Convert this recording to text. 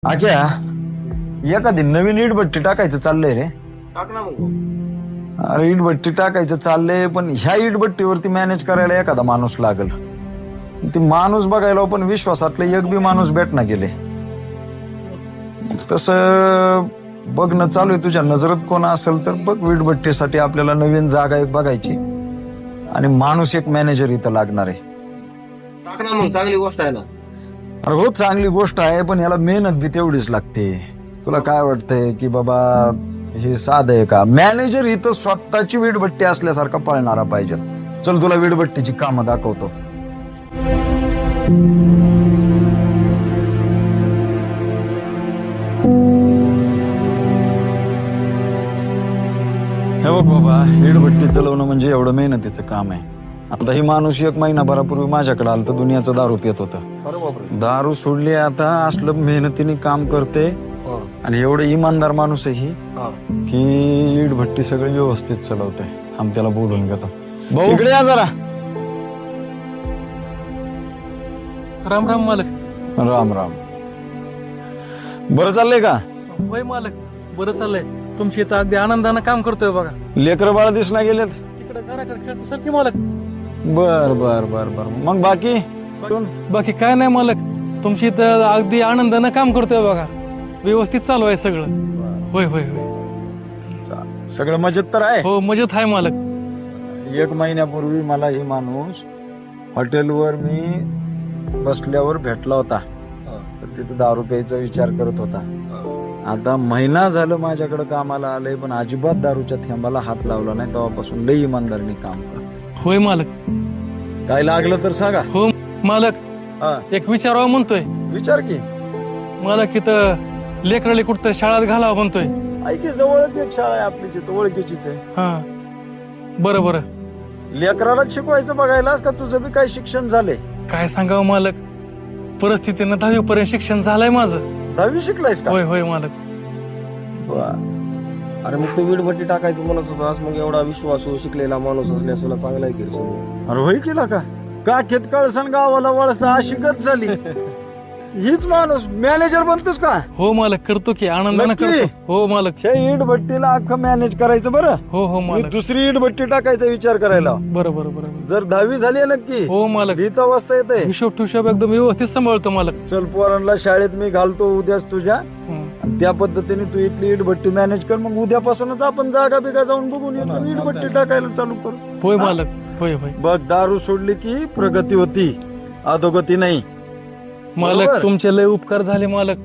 आख्या एखादी नवीन इटभट्टी टाकायचं चाललंय रे. टाक ना मग. अरे इटभट्टी टाकायचं चाललंय, पण ह्या इटभट्टीवरती मॅनेज करायला एखादा माणूस लागल. ती माणूस बघायला पण विश्वासातले एक बी माणूस भेटना गेले. तसं बघणं चालू आहे. तुझ्या नजरेत कोण असेल तर बघ. इटभट्टीसाठी आपल्याला नवीन जागा एक बघायची आणि माणूस एक मॅनेजर इथं लागणार आहे. टाक ना मग, चांगली गोष्ट आहे ना. अरे हो, चांगली गोष्ट आहे, पण याला मेहनत बी तेवढीच लागते. तुला काय वाटतंय की बाबा हे साधं आहे का? मॅनेजर इथं स्वतःची वीटभट्टी असल्यासारखा पळणारा पाहिजे. चल तुला वीटभट्टीची कामं दाखवतो. हे बघ बाबा, वीटभट्टी चालवणं म्हणजे एवढं मेहनतीचं काम आहे. आता ही माणूस एक महिनाभरापूर्वी माझ्याकडे आलं तर दुनियाचं दारू पित होतं. अरे बापरे. दारू सोडली, आता असलं मेहनतीने काम करते आणि एवढं इमानदार माणूस आहे ही की इटभट्टी सगळी व्यवस्थित चालवते. आम्ही त्याला बोलून घेतो. भाऊ इकडे या जरा. राम राम मालक. राम राम. बरं चाललंय का? वय मालक, बरं चाललंय. तुमची इथं अगदी आनंदानं काम करतोय बघा. लेकर बाळ दिसना गेलेत? तिकडे घराकडे खेळत असेल की मालक. बर बर बर बर. मग बाकी बाकी काय नाही मालक, तुमची इथं अगदी आनंदानं काम करतोय बघा. व्यवस्थित चालू आहे सगळं. होय होय होय. सगळं मजेत तर आहे? हो मजेत आहे मालक. एक महिन्यापूर्वी मला ही माणूस हॉटेलवर मी बसल्यावर भेटला होता. तर तिथे दारू प्यायचा विचार करत होता. आता महिना झालं माझ्याकडे कामाला आलंय, पण अजिबात दारूच्या थेंबाला हात लावला नाही. तेव्हापासून लई इमानदारीने काम कर. होय मालक. काय लागलं तर सांगा. हो मालक, हा, एक विचारावं म्हणतोय. विचार की. मालक इथं लेकरले कुठं शाळेत घालावं म्हणतोय. ऐकी, जवळच एक शाळा आहे आपलीच, इथं ओळखीचीच आहे. हा बरं बरं. लेकराला शिकवायचं बघायलास का तुझं बी काय शिक्षण झालंय? काय सांगावं मालक, परिस्थितीनं 10वी पर्यंत शिक्षण झालंय माझं. 10वी शिकलायस का? होय होय मालक. अरे मग तू वीटभट्टी टाकायचं म्हणत होतास, मग एवढा विश्वासू शिकलेला माणूस असल्यास तुला चांगला आहे की रे समोर? अरे होय केला का? का खेत कळसन गावाला वळसा अशी गत झाली. हीच माणूस मॅनेजर बनतोस का? हो मालक, करतो की आनंदानं नक्की? करतो. हो मालक. हे इटभट्टीला अख्खं मॅनेज करायचं बरं. हो हो मी मालक. दुसरी इटभट्टी टाकायचा विचार करायला. बरं बरं बरं. जर 10वी झाली आहे नक्की. हो मालक. लिहिता वाजता येते. हिशोब ठुशोब एकदम व्यवस्थित सांभाळतो मालक. चल पोरांना शाळेत मी घालतो उद्याच तुझ्या, हं. आणि त्या पद्धतीने तू इथली इटभट्टी मॅनेज कर. मग उद्यापासूनच आपण जागा बिगा जाऊन बघून येतो आणि इटभट्टी टाकायला चालू करू. होय मालक. होय होय बघ, दारू सोडली की प्रगती होती, अधोगती नाही. मालक. बरोबर? तुमचे लय उपकार झाले मालक.